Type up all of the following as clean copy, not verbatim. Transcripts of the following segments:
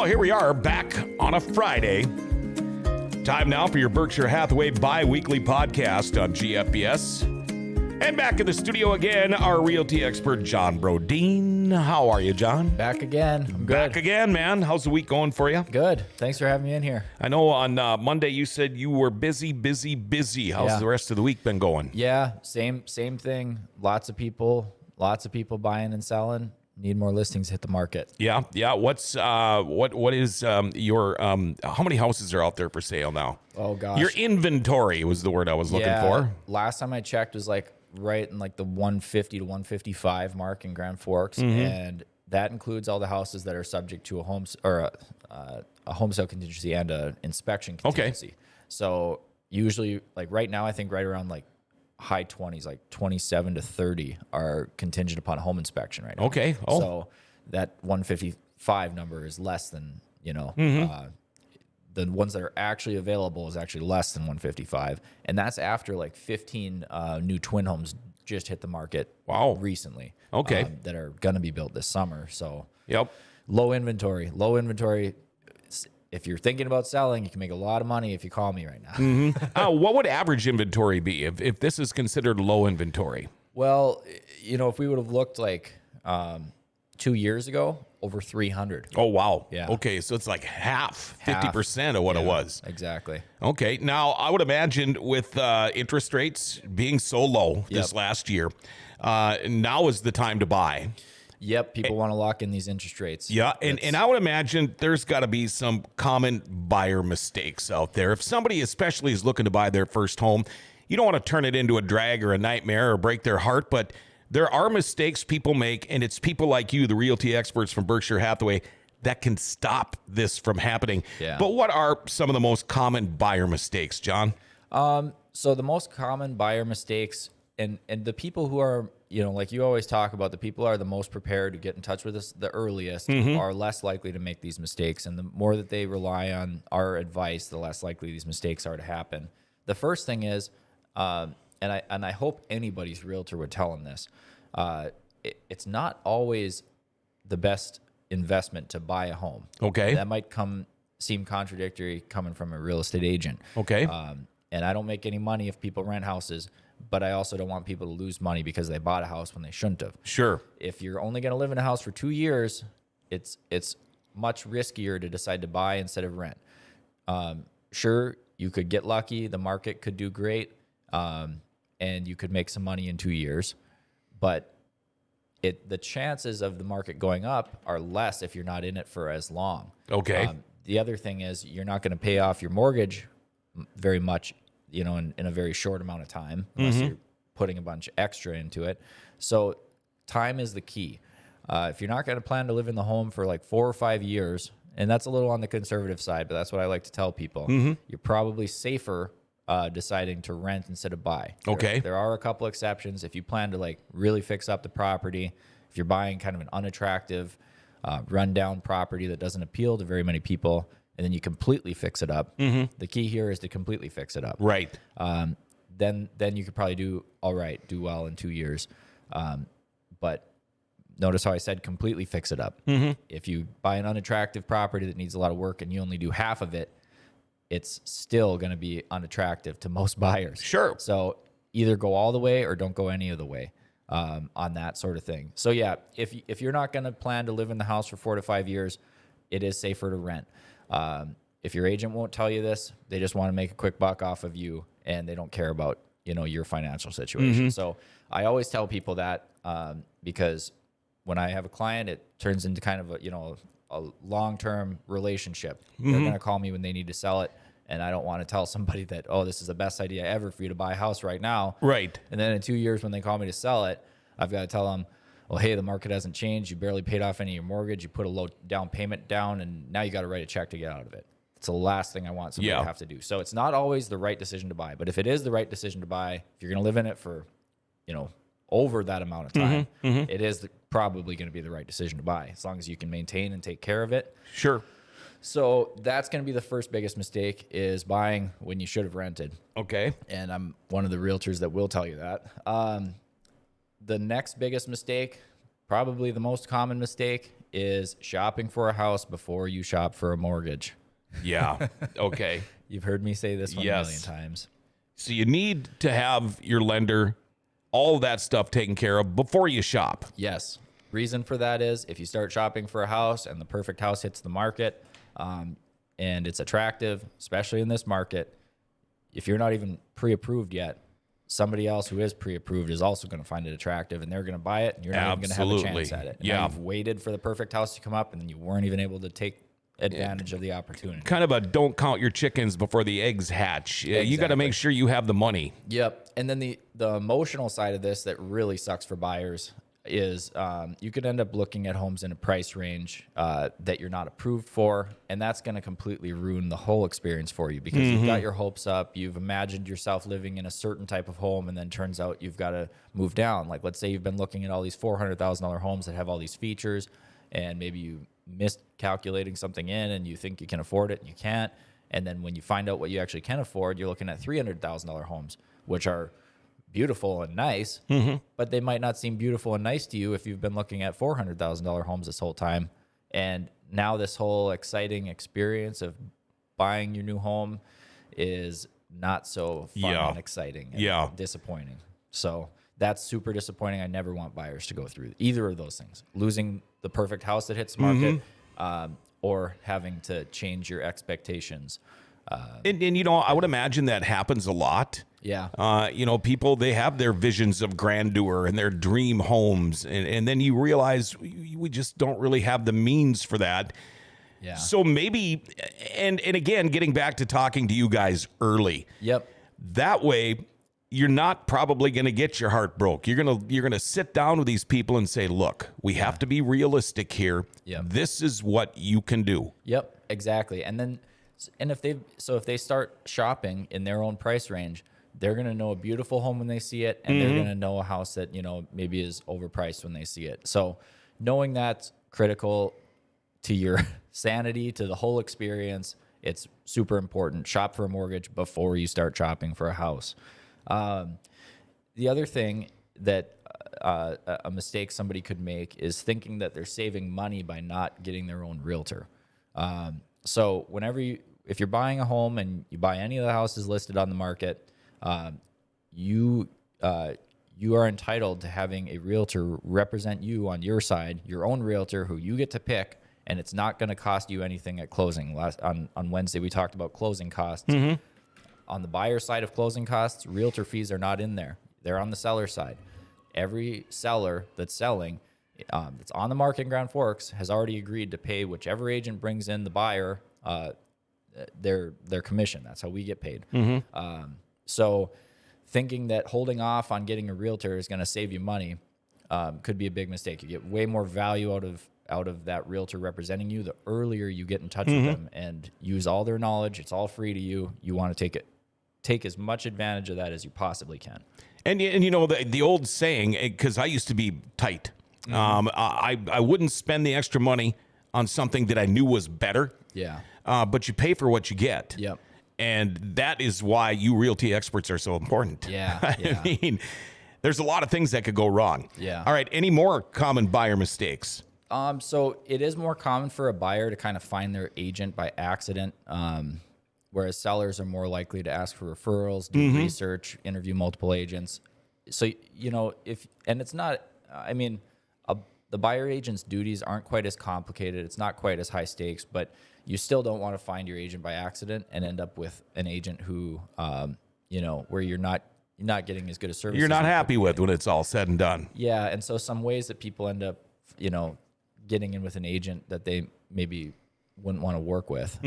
Well, here we are back on a Friday. Time now for your Berkshire Hathaway bi-weekly podcast on GFBS. And back in the studio again, our realty expert, John Brodeen. How are you, John? Back again. I'm good. Back again, man. How's the week going for you? Good. Thanks for having me in here. I know on Monday you said you were busy. How's the rest of the week been going? Yeah, same thing. Lots of people buying and selling. Need more listings to hit the market. Yeah. What's what is your how many houses are out there for sale now? Oh gosh. Your inventory was the word I was looking for. Last time I checked was like right in like the 150 to 155 mark in Grand Forks, and that includes all the houses that are subject to a home sale contingency and a inspection contingency. Okay. So usually, like right now, I think right around like high 20s, like 27 to 30 are contingent upon a home inspection right now. Okay. Oh. So that 155 number is less than, the ones that are actually available is actually less than 155. And that's after like 15 new twin homes just hit the market recently. Okay. That are going to be built this summer. So low inventory. If you're thinking about selling, you can make a lot of money if you call me right now. What would average inventory be if this is considered low inventory? Well, if we would have looked like 2 years ago, over 300. Oh, wow. Yeah. Okay, so it's like half 50% of what it was. Exactly. Okay, now I would imagine with interest rates being so low this last year, now is the time to buy. Yep, people want to lock in these interest rates. Yeah, and I would imagine there's got to be some common buyer mistakes out there. If somebody especially is looking to buy their first home, you don't want to turn it into a drag or a nightmare or break their heart, but there are mistakes people make, and it's people like you, the realty experts from Berkshire Hathaway, that can stop this from happening. Yeah. But what are some of the most common buyer mistakes, John? So the most common buyer mistakes, and the people who are, like you always talk about, the people who are the most prepared to get in touch with us the earliest are less likely to make these mistakes. And the more that they rely on our advice, the less likely these mistakes are to happen. The first thing is, and I hope anybody's realtor would tell them this, it's not always the best investment to buy a home. Okay. That might seem contradictory coming from a real estate agent. Okay. And I don't make any money if people rent houses, but I also don't want people to lose money because they bought a house when they shouldn't have. Sure. If you're only going to live in a house for 2 years, it's much riskier to decide to buy instead of rent. Sure, you could get lucky. The market could do great, and you could make some money in 2 years. But the chances of the market going up are less if you're not in it for as long. Okay. The other thing is you're not going to pay off your mortgage very much, in a very short amount of time, unless you're putting a bunch extra into it. So time is the key. If you're not going to plan to live in the home for like 4 or 5 years, and that's a little on the conservative side, but that's what I like to tell people, you're probably safer deciding to rent instead of buy. Okay. There are a couple exceptions. If you plan to like really fix up the property, if you're buying kind of an unattractive, rundown property that doesn't appeal to very many people, and then you completely fix it up. The key here is to completely fix it up. Right. Then you could probably do well in 2 years. But notice how I said completely fix it up. If you buy an unattractive property that needs a lot of work and you only do half of it, it's still going to be unattractive to most buyers. Sure. So either go all the way or don't go any of the way on that sort of thing. So yeah, if you're not going to plan to live in the house for 4 to 5 years, it is safer to rent. If your agent won't tell you this, they just want to make a quick buck off of you, and they don't care about your financial situation. So I always tell people that because when I have a client, it turns into kind of a long-term relationship. They're going to call me when they need to sell it, and I don't want to tell somebody that, this is the best idea ever for you to buy a house right now. Right. And then in 2 years when they call me to sell it, I've got to tell them, well, hey, the market hasn't changed. You barely paid off any of your mortgage. You put a low down payment down, and now you got to write a check to get out of it. It's the last thing I want somebody to have to do. So it's not always the right decision to buy. But if it is the right decision to buy, if you're going to live in it for, over that amount of time, it is probably going to be the right decision to buy, as long as you can maintain and take care of it. Sure. So that's going to be the first biggest mistake, is buying when you should have rented. Okay. And I'm one of the realtors that will tell you that. The next biggest mistake, probably the most common mistake, is shopping for a house before you shop for a mortgage. Yeah. Okay. You've heard me say this one a Yes. million times. So you need to have your lender, all that stuff taken care of before you shop. Yes. Reason for that is if you start shopping for a house and the perfect house hits the market, and it's attractive, especially in this market, if you're not even pre-approved yet, somebody else who is pre-approved is also going to find it attractive, and they're going to buy it, and you're not even going to have a Absolutely. chance at it. And Yeah. now you've waited for the perfect house to come up, and then you weren't even able to take advantage of the opportunity. Kind of a don't count your chickens before the eggs hatch. You got to Exactly. make sure you have the money. Yep. And then the emotional side of this that really sucks for buyers is you could end up looking at homes in a price range that you're not approved for, and that's going to completely ruin the whole experience for you because you've got your hopes up, you've imagined yourself living in a certain type of home, and then turns out you've got to move down. Like, let's say you've been looking at all these $400,000 homes that have all these features, and maybe you miscalculating something in and you think you can afford it and you can't, and then when you find out what you actually can afford, you're looking at $300,000 homes, which are beautiful and nice, but they might not seem beautiful and nice to you if you've been looking at $400,000 homes this whole time. And now this whole exciting experience of buying your new home is not so fun and exciting and disappointing. So that's super disappointing. I never want buyers to go through either of those things, losing the perfect house that hits the market, or having to change your expectations. And you know, I would imagine that happens a lot. Yeah. You know, people, they have their visions of grandeur and their dream homes. And then you realize we just don't really have the means for that. Yeah. So maybe, and again, getting back to talking to you guys early. Yep. That way, you're not probably going to get your heart broke. You're gonna sit down with these people and say, look, we have to be realistic here. Yep. This is what you can do. Yep, exactly. And then, if they start shopping in their own price range, they're going to know a beautiful home when they see it, and they're going to know a house that, you know, maybe is overpriced when they see it. So knowing that's critical to your sanity, to the whole experience, it's super important. Shop for a mortgage before you start shopping for a house. The other thing that a mistake somebody could make is thinking that they're saving money by not getting their own realtor. So if you're buying a home and you buy any of the houses listed on the market, you are entitled to having a realtor represent you on your side, your own realtor who you get to pick, and it's not going to cost you anything at closing. On Wednesday, we talked about closing costs. On the buyer side of closing costs, realtor fees are not in there. They're on the seller side. Every seller that's selling, that's on the market in Grand Forks, has already agreed to pay whichever agent brings in the buyer their commission. That's how we get paid. So thinking that holding off on getting a realtor is going to save you money could be a big mistake. You get way more value out of that realtor representing you the earlier you get in touch with them and use all their knowledge. It's all free to you. You want to take as much advantage of that as you possibly can. And you know, the old saying, because I used to be tight, I wouldn't spend the extra money on something that I knew was better. Yeah. But you pay for what you get. Yep. And that is why you realty experts are so important. Yeah. I mean, there's a lot of things that could go wrong. Yeah. All right. Any more common buyer mistakes? So it is more common for a buyer to kind of find their agent by accident, whereas sellers are more likely to ask for referrals, do research, interview multiple agents. So, you know, it's not, I mean, the buyer agent's duties aren't quite as complicated. It's not quite as high stakes, but you still don't want to find your agent by accident and end up with an agent who, you know, where you're not getting as good a service. You're not happy with when it's all said and done. Yeah. And so some ways that people end up, you know, getting in with an agent that they maybe wouldn't want to work with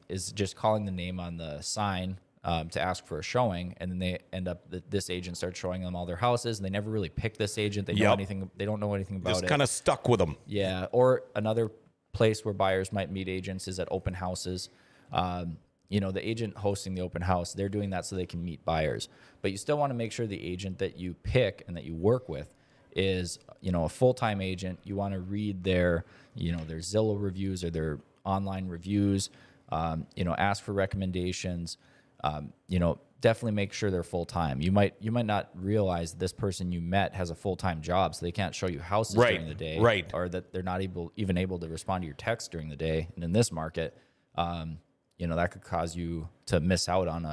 is just calling the name on the sign to ask for a showing, and then they end up this agent starts showing them all their houses, and they never really pick this agent. They know anything. They don't know anything about Just it. kind of stuck with them. Yeah. Or another place where buyers might meet agents is at open houses. You know, the agent hosting the open house, they're doing that so they can meet buyers. But you still want to make sure the agent that you pick and that you work with is, you know, a full-time agent. You want to read their Zillow reviews or their online reviews, you know, ask for recommendations. Definitely make sure they're full time. You might not realize this person you met has a full time job, so they can't show you houses during the day, right, or that they're not even able to respond to your text during the day. And in this market, that could cause you to miss out on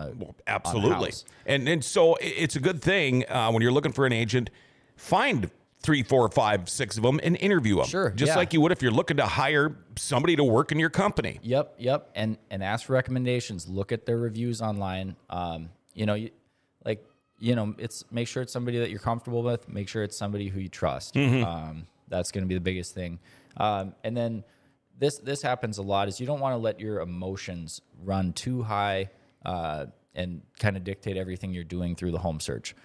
absolutely. On a house. And so it's a good thing when you're looking for an agent, find 3, 4, 5, 6 of them and interview them. Sure, just like you would if you're looking to hire somebody to work in your company. Yep. And ask for recommendations. Look at their reviews online. It's make sure it's somebody that you're comfortable with. Make sure it's somebody who you trust. That's going to be the biggest thing. And then this happens a lot is you don't want to let your emotions run too high and kind of dictate everything you're doing through the home search.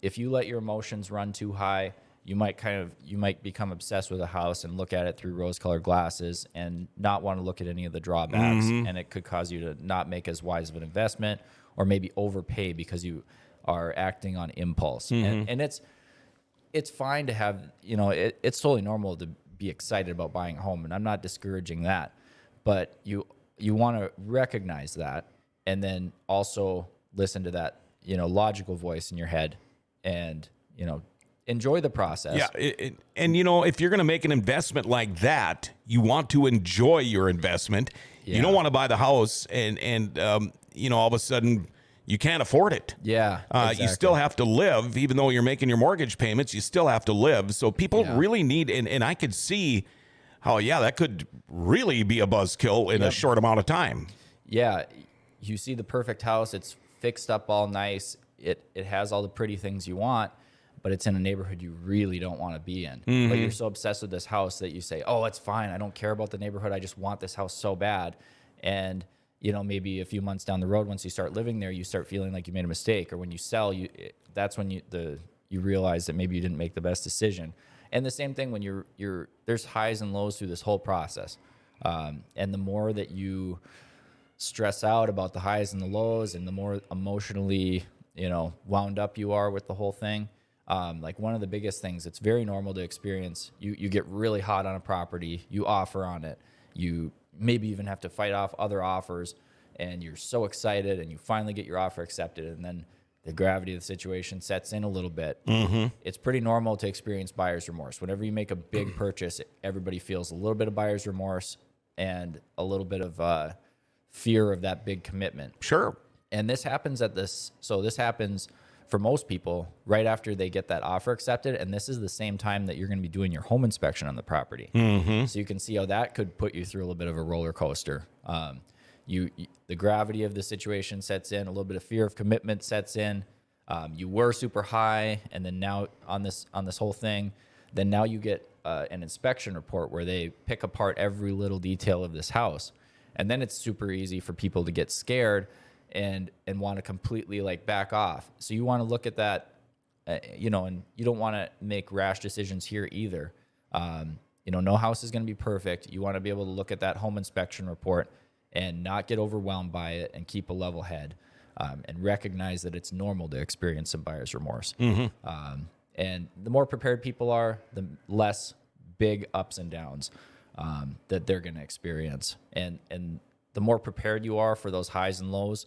If you let your emotions run too high, you might become obsessed with a house and look at it through rose-colored glasses and not want to look at any of the drawbacks. And it could cause you to not make as wise of an investment, or maybe overpay because you are acting on impulse. And it's fine to have, it's totally normal to be excited about buying a home, and I'm not discouraging that, but you want to recognize that and then also listen to that, logical voice in your head and, enjoy the process. Yeah. And if you're going to make an investment like that, you want to enjoy your investment. Yeah. You don't want to buy the house and all of a sudden you can't afford it. Yeah. Exactly. You still have to live, even though you're making your mortgage payments, you still have to live. So people really need, and I could see how, that could really be a buzzkill in a short amount of time. Yeah. You see the perfect house. It's fixed up all nice. It has all the pretty things you want, but it's in a neighborhood you really don't want to be in. But you're so obsessed with this house that you say, oh, it's fine. I don't care about the neighborhood. I just want this house so bad. And maybe a few months down the road, once you start living there, you start feeling like you made a mistake. Or when you sell, that's when you realize that maybe you didn't make the best decision. And the same thing when there's highs and lows through this whole process. And the more that you stress out about the highs and the lows, and the more emotionally, wound up you are with the whole thing. Like one of the biggest things, it's very normal to experience. You get really hot on a property, you offer on it, you maybe even have to fight off other offers, and you're so excited and you finally get your offer accepted, and then the gravity of the situation sets in a little bit. It's pretty normal to experience buyer's remorse. Whenever you make a big purchase, everybody feels a little bit of buyer's remorse and a little bit of fear of that big commitment. Sure. And this happens this happens for most people right after they get that offer accepted. And this is the same time that you're going to be doing your home inspection on the property. So you can see how that could put you through a little bit of a roller coaster. The gravity of the situation sets in, a little bit of fear of commitment sets in. You were super high, and then now on this whole thing, then now you get an inspection report where they pick apart every little detail of this house. And then it's super easy for people to get scared and want to completely back off. So you want to look at that, and you don't want to make rash decisions here either. No house is going to be perfect. You want to be able to look at that home inspection report and not get overwhelmed by it, and keep a level head, and recognize that it's normal to experience some buyer's remorse. And the more prepared people are, the less big ups and downs that they're going to experience. And the more prepared you are for those highs and lows,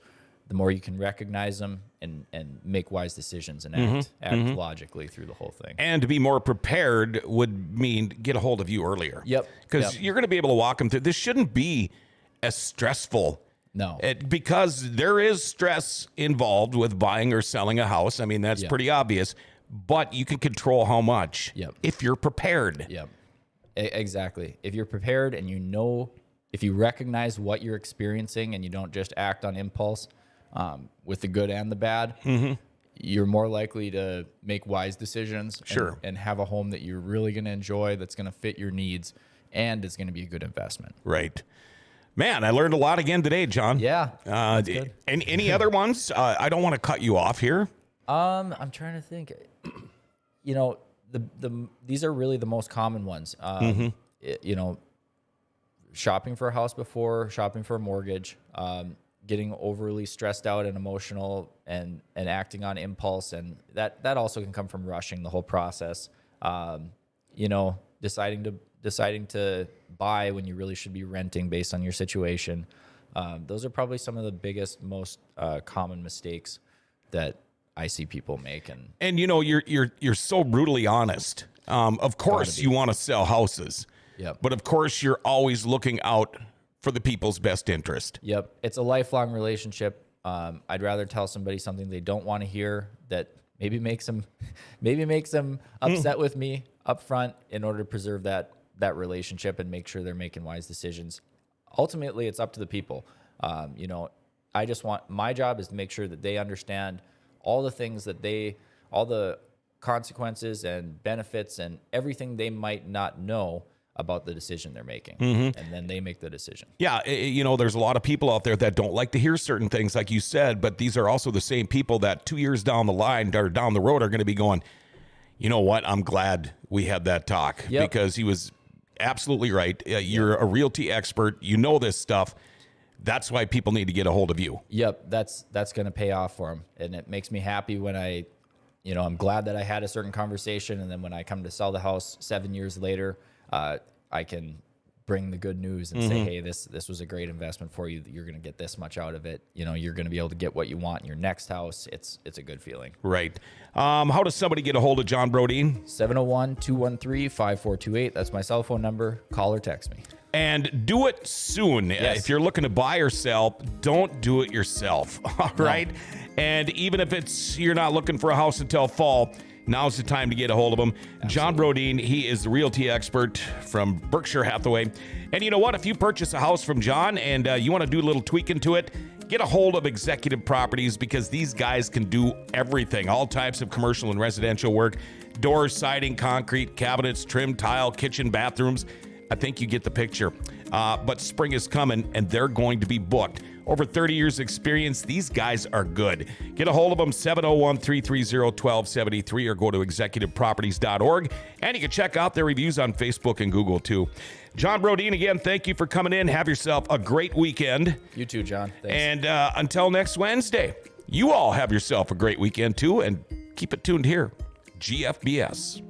the more you can recognize them and make wise decisions and act logically through the whole thing. And to be more prepared would mean get a hold of you earlier. Because you're going to be able to walk them through. This shouldn't be as stressful. No. Because there is stress involved with buying or selling a house. I mean, that's pretty obvious. But you can control how much if you're prepared. Exactly. If you're prepared and if you recognize what you're experiencing and you don't just act on impulse, with the good and the bad, you're more likely to make wise decisions and have a home that you're really going to enjoy, that's going to fit your needs, and it's going to be a good investment. Right. Man, I learned a lot again today, John. Yeah. That's good. Any other ones? I don't want to cut you off here. I'm trying to think. These are really the most common ones. Shopping for a house before shopping for a mortgage, getting overly stressed out and emotional and acting on impulse. And that also can come from rushing the whole process. Deciding to buy when you really should be renting based on your situation. Those are probably some of the biggest, most common mistakes that I see people make. And you're so brutally honest. Of course, you want to sell houses. Yep. But of course, you're always looking out for the people's best interest. Yep. It's a lifelong relationship. I'd rather tell somebody something they don't want to hear that maybe makes them upset with me up front in order to preserve that relationship and make sure they're making wise decisions. Ultimately, it's up to the people. I just my job is to make sure that they understand all the things all the consequences and benefits and everything they might not know about the decision they're making. And then they make the decision. Yeah. There's a lot of people out there that don't like to hear certain things, like you said, but these are also the same people that 2 years down the line or down the road are going to be going, you know what? I'm glad we had that talk because he was absolutely right. You're a realty expert. You know this stuff. That's why people need to get a hold of you. Yep. That's going to pay off for them. And it makes me happy when I'm glad that I had a certain conversation. And then when I come to sell the house 7 years later, I can bring the good news and say, hey, this was a great investment for you. You're going to get this much out of it. You're going to be able to get what you want in your next house. It's a good feeling. Right. How does somebody get a hold of John Brodeen? 701-213-5428. That's my cell phone number. Call or text me. And do it soon. Yes. If you're looking to buy or sell, don't do it yourself. All right. And even if you're not looking for a house until fall, now's the time to get a hold of him. Absolutely. John Brodeen, he is the realty expert from Berkshire Hathaway. And you know what? If you purchase a house from John and you want to do a little tweaking to it, get a hold of Executive Properties because these guys can do everything. All types of commercial and residential work. Doors, siding, concrete, cabinets, trim, tile, kitchen, bathrooms. I think you get the picture. But spring is coming and they're going to be booked. Over 30 years experience, these guys are good. Get a hold of them, 701-330-1273 or go to executiveproperties.org. And you can check out their reviews on Facebook and Google too. John Brodeen, again, thank you for coming in. Have yourself a great weekend. You too, John. Thanks. And until next Wednesday, you all have yourself a great weekend too. And keep it tuned here, GFBS.